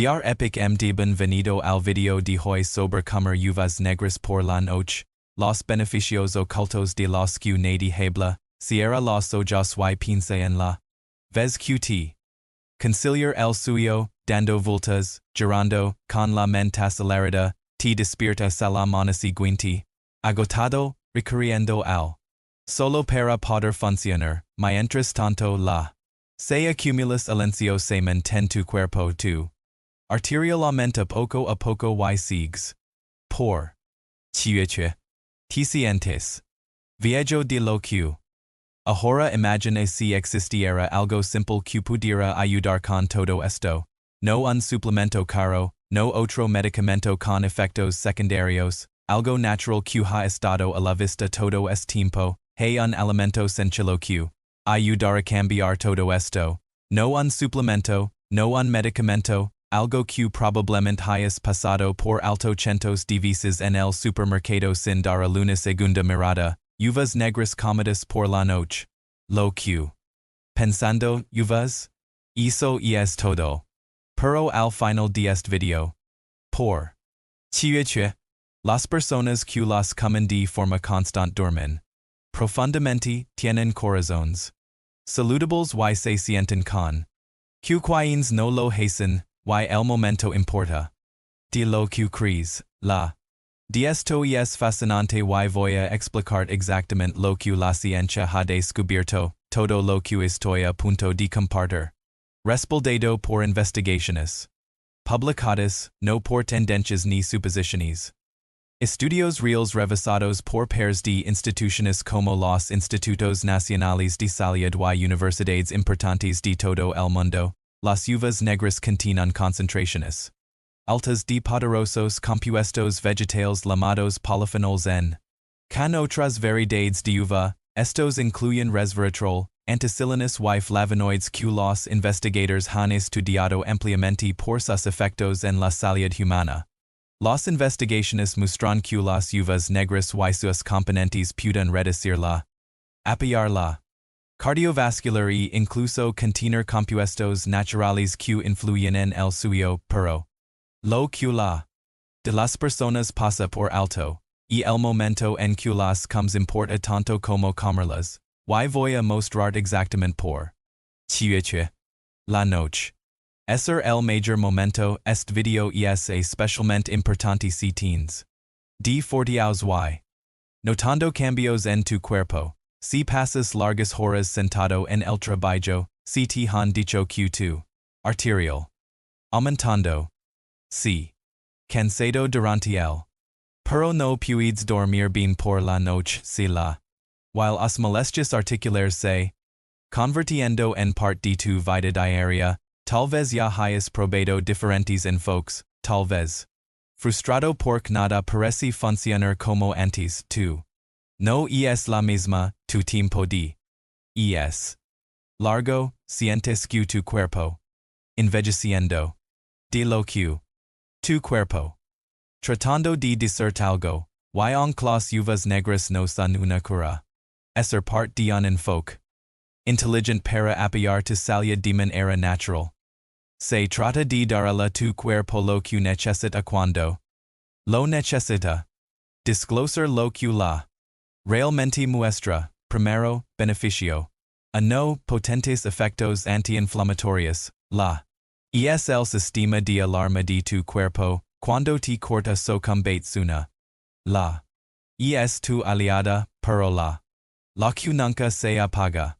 Dr epic MD Benvenido al video de hoy sobre comer uvas negras por la noche, los beneficios ocultos de los que nadie habla, Sierra los ojos y piensa en la vez qt. Conciliar el sueño, dando vueltas, girando, con la mente acelerada, te despiertas a la mañana siguiente, agotado, recurriendo al solo para poder funcionar, mientras tanto la se acumulas silencio semen en tu cuerpo tu arterial aumenta poco a poco y sigues por chiuche, te sientes viejo de lo que ahora imagine si existiera algo simple que pudiera ayudar con todo esto, no un suplemento caro, no otro medicamento con efectos secundarios, algo natural que ha estado a la vista todo este tiempo, hey un alimento sencillo que ayudar a cambiar todo esto, no un suplemento, no un medicamento, algo que probablemente hayas pasado por alto cientos de veces en el supermercado sin dar una segunda mirada, uvas negras comidas por la noche. Lo que pensando, uvas, eso es todo. Pero al final de este video, por chiuche, las personas que las comen de forma constante duermen profundamente, tienen corazones saludables y se sienten con que quienes no lo hacen, y el momento importa de lo que crees, la de esto es fascinante y voy a explicar exactamente lo que la ciencia ha descubierto, todo lo que estoy a punto de compartir. Respaldado por investigaciones publicadas, no por tendencias ni suposiciones. Estudios reales revisados por pares de instituciones como los Institutos Nacionales de Salud y universidades importantes de todo el mundo, las uvas negras contienen concentraciones altas de poderosos compuestos vegetales llamados polifenols en can otras variedades de uva, estos incluyen resveratrol, antocianinas y flavonoides que los investigadores han estudiado ampliamente por sus efectos en la salud humana. Las investigaciones muestran que las uvas negras y sus componentes pueden reducir la apoyar la cardiovascular e incluso contener compuestos naturales que influyen en el sueño, pero lo que la de las personas pasa por alto, y el momento en que las comes importa tanto como comerlas, y voy a mostrar exactamente por chiuche, la noche. Ser el mayor momento, este video es especialmente importante si tienes de fortiaos y notando cambios en tu cuerpo, si pasas largas horas sentado en el trabajo, si te han dicho que tu arterial aumentando, si cansado durante el pero no puedes dormir bien por la noche si la while as molestias articulares se convirtiendo en parte de tu vida diaria, tal vez ya hayas probado diferentes enfoques, tal vez frustrado porque nada parece funcionar como antes, tu no es la misma, tu tiempo de es largo, sientes que tu cuerpo envejeciendo de lo que tu cuerpo tratando de decir algo, y aunque las uvas negras no son una cura, ser parte de un enfoque inteligente para apoyar tu salud de manera natural. Se trata de darle a tu cuerpo lo que necesita cuando lo necesita. Disclosar lo que la realmente muestra, primero, beneficio. A no potentes efectos antiinflamatorios, la es el sistema de alarma de tu cuerpo, cuando te corta so combates una. La es tu aliada, pero la que nunca se apaga.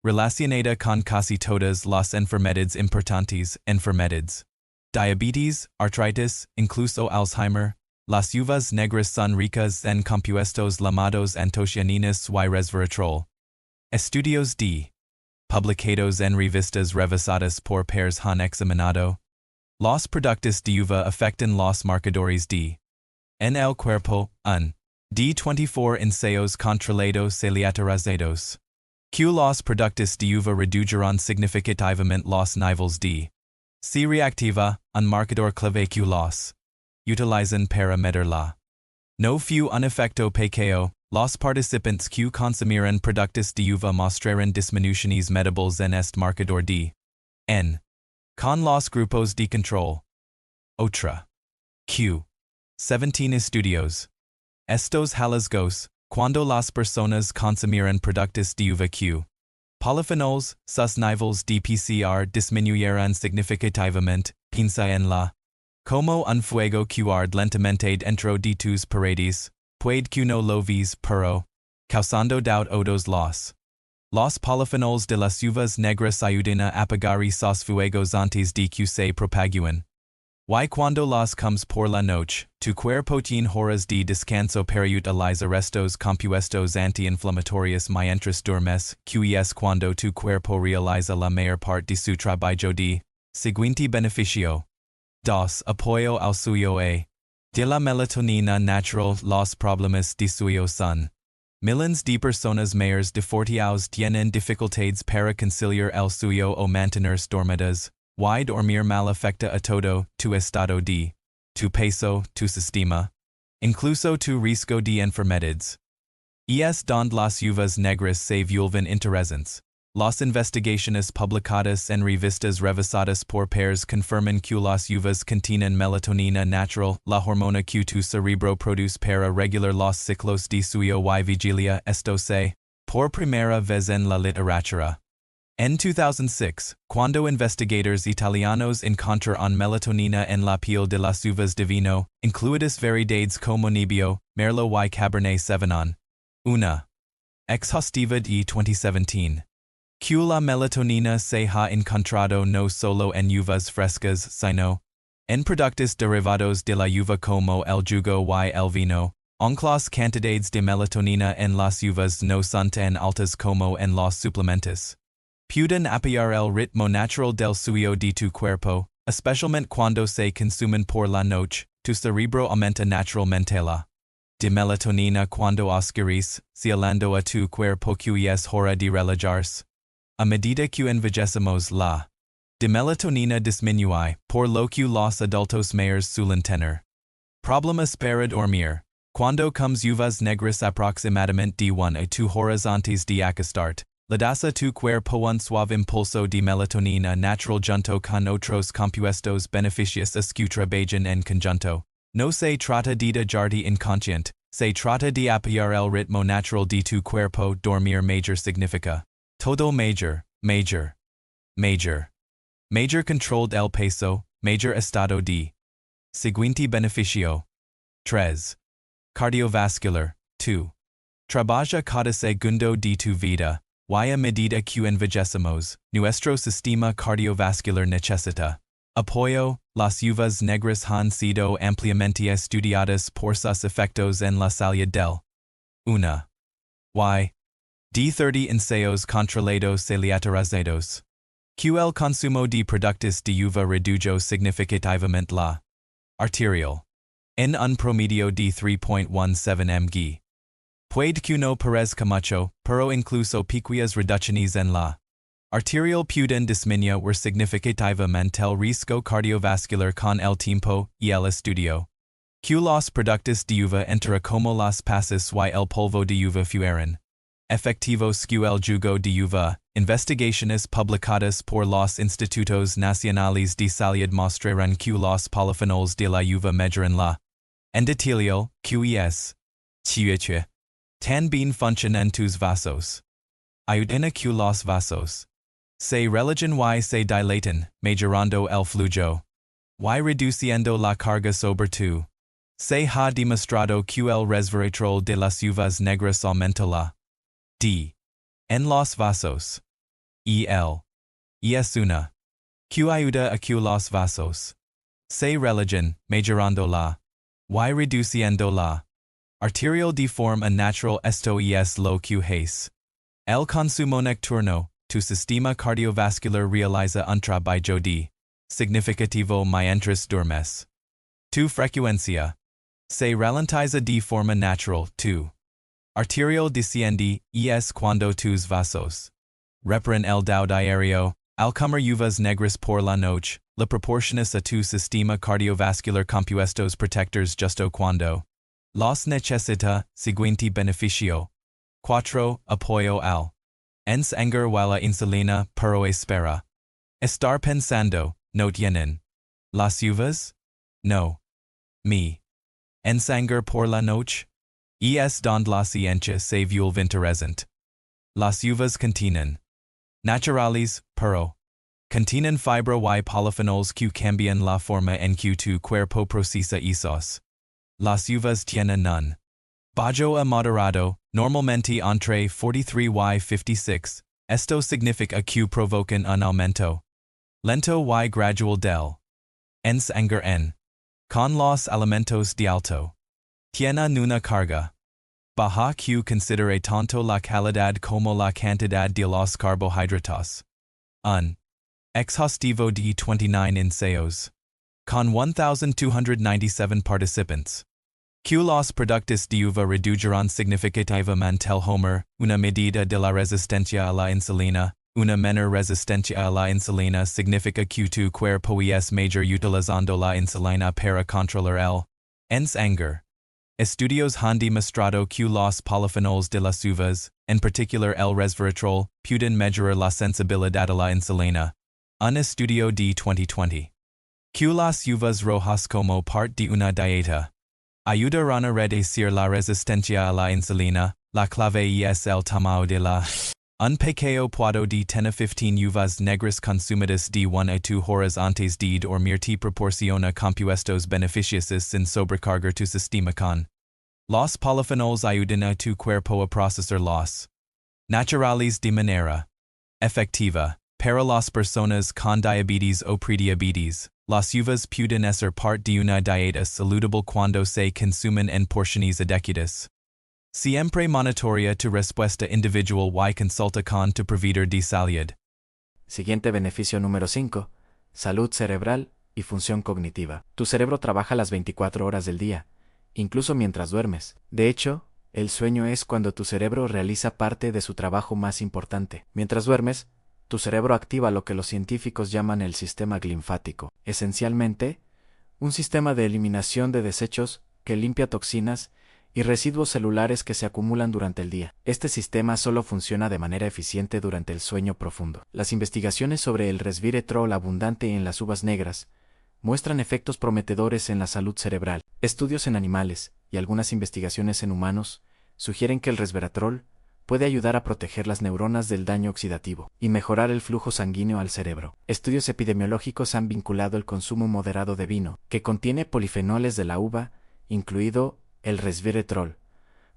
Relacionada con casi todas las enfermedades importantes, enfermedades. Diabetes, artritis, incluso Alzheimer. Las uvas negras son ricas en compuestos llamados antocianinas y resveratrol. Estudios de publicados en revistas revisadas por pares han examinado. Los productos de uva afectan los marcadores de en el cuerpo, de 24 ensayos controlados aleatorizados. Que los productos de uva redujeron significativamente los niveles de C reactiva, un marcador clave que los utilizan para medir la. No fue un efecto pequeño, los participantes que consumieron productos de uva mostraron disminuciones medibles en este marcador de N. Con los grupos de control, Otra. Q. 17 estudios. Estos hallazgos, cuando las personas consumieran productos de uva Q. Polyphenols, sus niveles de PCR disminuyeran significativamente, piensa en la. Como un fuego QR lentamente dentro de tus paredes, puede que no lo ves pero, causando doubt odos los polyphenols de las uvas negras ayudan a apagar esos fuegos antes de que se propaguen. Y cuando los comes por la noche, tu cuerpo tiene horas de descanso para utilizar estos compuestos anti-inflamatorios mientras duermes, que es cuando tu cuerpo realiza la mayor parte de su trabajo de. Siguiente beneficio. 2. Apoyo al sueño de la melatonina natural. Los problemas de sueño son. Millones de personas mayores defortados tienen dificultades para conciliar el sueño o mantenerse dormidas. Y dormir mal afecta a todo tu estado de. Tu peso, tu sistema. Incluso tu riesgo de enfermedades. Es donde las uvas negras se vuelven interesantes. Las investigaciones publicadas en revistas revisadas por pares confirman que las uvas contienen melatonina natural, la hormona que tu cerebro produce para regular los ciclos de sueño y vigilia. Esto se, por primera vez en la literatura. En 2006, cuando investigadores italianos encontraron melatonina en la piel de las uvas de vino, incluidas variedades como Nebbiolo, Merlot y Cabernet Sauvignon. Una. Exhaustiva de 2017. Que la melatonina se ha encontrado no solo en uvas frescas, sino en productos derivados de la uva como el jugo y el vino, aunque las cantidades de melatonina en las uvas no son tan altas como en los suplementos. Pueden apoyar el ritmo natural del sueño de tu cuerpo, especialmente cuando se consumen por la noche. Tu cerebro aumenta naturalmente la de melatonina cuando oscurece, sealando a tu cuerpo que es hora de relajarse. A medida que envejecemos la de melatonina disminuye, por lo que los adultos mayores suelen tener problemas para dormir. Cuando comes uvas negras aproximadamente de 1 a 2 horas antes de acostarte, le das a tu cuerpo un suave impulso de melatonina natural junto con otros compuestos beneficios que trabajan en conjunto. No se trata de dejarte inconsciente, se trata de apoyar el ritmo natural de tu cuerpo. Dormir major significa todo major, control el peso, major estado de. Siguiente beneficio. 3. Cardiovascular. 2. Trabaja cada segundo de tu vida. Y a medida que envejecemos, nuestro sistema cardiovascular necesita apoyo. Las uvas negras han sido ampliamente estudiadas por sus efectos en la salud del 1. Y. De 30 ensayos controlados aleatorizados. Que el consumo de productos de uva redujo significativamente la arterial en un promedio de 3.17 mg. Puede que no parezca mucho, pero incluso pequeñas reducciones en la arterial pueden disminuir significativamente el riesgo cardiovascular con el tiempo. Y el estudio que los productos de uva entre como las pasas y el polvo de uva fueran efectivos que el jugo de uva. Investigaciones publicadas por los Institutos Nacionales de Salud mostraron que los polyphenols de la uva mejoran la endotelio, que es también funciona en tus vasos. Ayudan a que los vasos se relajan y se dilatan, mejorando el flujo y reduciendo la carga sobre tu. Se ha demostrado que el resveratrol de las uvas negras aumenta la d en los vasos. Y es una que ayuda a que los vasos se relajan, mejorando la y reduciendo la arterial de forma natural. Esto es lo que hace el consumo nocturno. Tu sistema cardiovascular realiza un trabajo de significativo mientras duermes. Tu frecuencia se ralentiza de forma natural. Tu arterial desciende. Es cuando tus vasos reparan el daño diario. Al comer uvas negras por la noche, le proporcionas a tu sistema cardiovascular compuestos protectores justo cuando los necesita. Siguiente beneficio. 4. Apoyo al ensanger y la insulina. Pero espera. Estar pensando, no tienen las uvas No. Me. Ensanger por la noche. Es donde la ciencia se vuelve interesante. Las uvas contienen naturales, pero contienen fibra y polifenols que cambian la forma en que tu cuerpo procesa esos. Las uvas tienen un bajo a moderado, normalmente entre 43 y 56. Esto significa que provocan un aumento lento y gradual del ensanger en con los alimentos de alto. Tiene una carga baja que considera tanto la calidad como la cantidad de los carbohidratos. Un exhaustivo de 29 ensayos, con 1,297 participants. Que los productos de uva redujeron significativamente el Homer, una medida de la resistencia a la insulina. Una menor resistencia a la insulina significa que tu cuerpo es mejor utilizando la insulina para controlar el ensanger. Estudios han demostrado que los polifenols de las uvas, en particular el resveratrol, pueden mejorar la sensibilidad a la insulina. Un estudio de 2020. Que las uvas rojas como parte de una dieta ayudarán a reducir la resistencia a la insulina. La clave es el tamaño de la un pequeño puedo de tener 15 uvas negras consumidas de 1 a 2 horas antes de dormir te proporciona compuestos beneficiosos sin sobrecargar tu sistema con los polifenols ayudan a tu cuerpo a procesar los naturales de manera efectiva. Para las personas con diabetes o prediabetes, las uvas pueden ser parte de una dieta saludable cuando se consumen en porciones adecuadas. Siempre monitorea tu respuesta individual y consulta con tu proveedor de salud. Siguiente beneficio número 5. Salud cerebral y función cognitiva. Tu cerebro trabaja las 24 horas del día, incluso mientras duermes. De hecho, el sueño es cuando tu cerebro realiza parte de su trabajo más importante. Mientras duermes, tu cerebro activa lo que los científicos llaman el sistema linfático. Esencialmente, un sistema de eliminación de desechos que limpia toxinas y residuos celulares que se acumulan durante el día. Este sistema solo funciona de manera eficiente durante el sueño profundo. Las investigaciones sobre el resveratrol abundante en las uvas negras muestran efectos prometedores en la salud cerebral. Estudios en animales y algunas investigaciones en humanos sugieren que el resveratrol puede ayudar a proteger las neuronas del daño oxidativo y mejorar el flujo sanguíneo al cerebro. Estudios epidemiológicos han vinculado el consumo moderado de vino, que contiene polifenoles de la uva, incluido el resveratrol,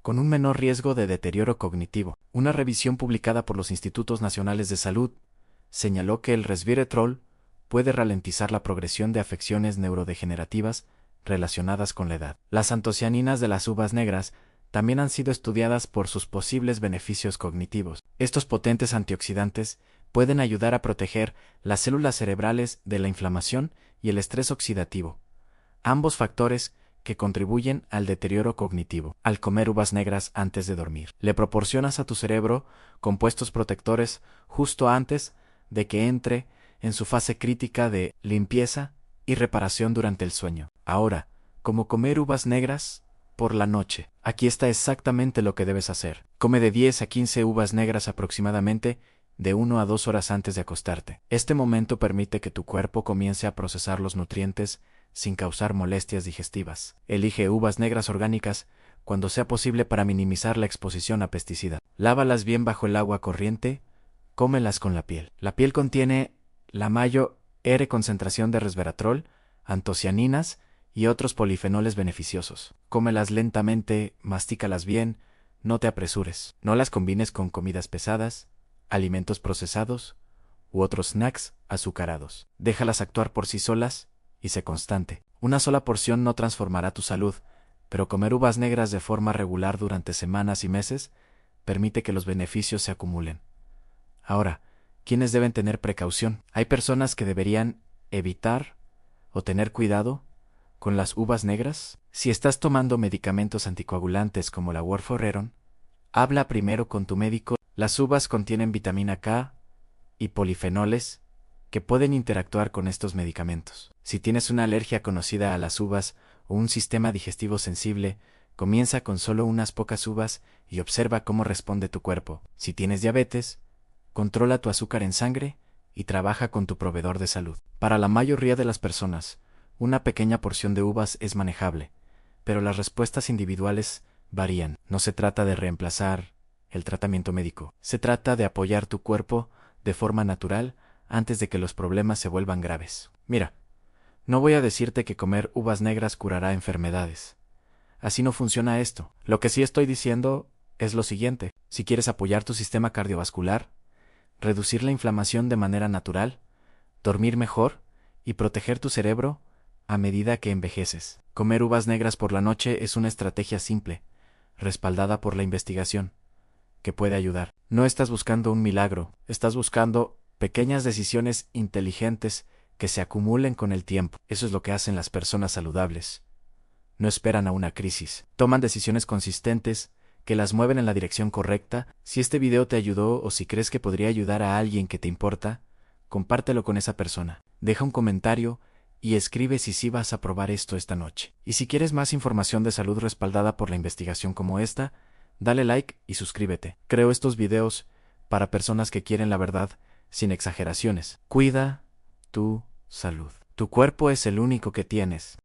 con un menor riesgo de deterioro cognitivo. Una revisión publicada por los Institutos Nacionales de Salud señaló que el resveratrol puede ralentizar la progresión de afecciones neurodegenerativas relacionadas con la edad. Las antocianinas de las uvas negras también han sido estudiadas por sus posibles beneficios cognitivos. Estos potentes antioxidantes pueden ayudar a proteger las células cerebrales de la inflamación y el estrés oxidativo, ambos factores que contribuyen al deterioro cognitivo. Al comer uvas negras antes de dormir, le proporcionas a tu cerebro compuestos protectores justo antes de que entre en su fase crítica de limpieza y reparación durante el sueño. Ahora, ¿cómo comer uvas negras por la noche? Aquí está exactamente lo que debes hacer. Come de 10 a 15 uvas negras aproximadamente de 1 a 2 horas antes de acostarte. Este momento permite que tu cuerpo comience a procesar los nutrientes sin causar molestias digestivas. Elige uvas negras orgánicas cuando sea posible para minimizar la exposición a pesticidas. Lávalas bien bajo el agua corriente, cómelas con la piel. La piel contiene la mayor concentración de resveratrol, antocianinas y otros polifenoles beneficiosos. Cómelas lentamente, mastícalas bien, no te apresures. No las combines con comidas pesadas, alimentos procesados u otros snacks azucarados. Déjalas actuar por sí solas y sé constante. Una sola porción no transformará tu salud, pero comer uvas negras de forma regular durante semanas y meses permite que los beneficios se acumulen. Ahora, ¿quiénes deben tener precaución? Hay personas que deberían evitar o tener cuidado con las uvas negras. Si estás tomando medicamentos anticoagulantes como la warfarin, habla primero con tu médico. Las uvas contienen vitamina K y polifenoles que pueden interactuar con estos medicamentos. Si tienes una alergia conocida a las uvas o un sistema digestivo sensible, comienza con solo unas pocas uvas y observa cómo responde tu cuerpo. Si tienes diabetes, controla tu azúcar en sangre y trabaja con tu proveedor de salud. Para la mayoría de las personas, Una pequeña porción de uvas es manejable, pero las respuestas individuales varían. No se trata de reemplazar el tratamiento médico. Se trata de apoyar tu cuerpo de forma natural antes de que los problemas se vuelvan graves. Mira, no voy a decirte que comer uvas negras curará enfermedades. Así no funciona esto. Lo que sí estoy diciendo es lo siguiente. Si quieres apoyar tu sistema cardiovascular, reducir la inflamación de manera natural, dormir mejor y proteger tu cerebro a medida que envejeces. Comer uvas negras por la noche es una estrategia simple, respaldada por la investigación, que puede ayudar. No estás buscando un milagro, estás buscando pequeñas decisiones inteligentes que se acumulen con el tiempo. Eso es lo que hacen las personas saludables. No esperan a una crisis. Toman decisiones consistentes que las mueven en la dirección correcta. Si este video te ayudó o si crees que podría ayudar a alguien que te importa, compártelo con esa persona. Deja un comentario y escribe si sí vas a probar esto esta noche. Y si quieres más información de salud respaldada por la investigación como esta, dale like y suscríbete. Creo estos videos para personas que quieren la verdad sin exageraciones. Cuida tu salud. Tu cuerpo es el único que tienes.